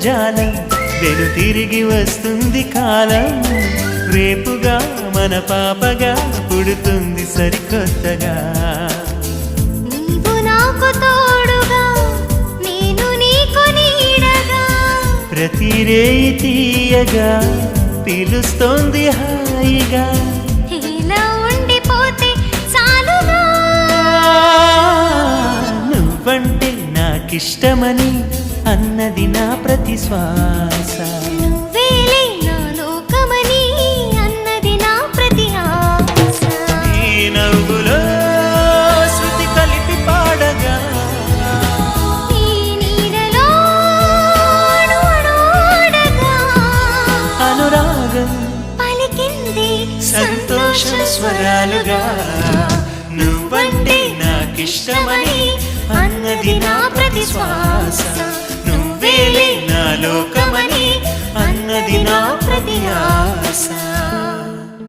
జాలం వెను తిరిగి వస్తుంది కాలం రేపుగా మన పాపగా పుడుతుంది సరికొత్తగా నీవు నాకు తోడుగా నేను నీకు నీడగా ప్రతి రేయి తీయగా పిలుస్తోంది హాయిగా ఇలా ఉండిపోతే చాలుగా నువ్వంటే నాకిష్టమని అన్నది నా ప్రతి శ్వాస నువ్వేలే నా లోకమని అన్నది నా ప్రతి ఆశ నీ నవ్వులో శృతి కలిపి పాడగా నీ నీడలో అడుగడుగగా అనురాగం పలికింది సంతోష స్వరాలుగా నువ్వంటే నాకిష్టమని అన్నది నా ప్రతి శ్వాస నువ్వేలే నా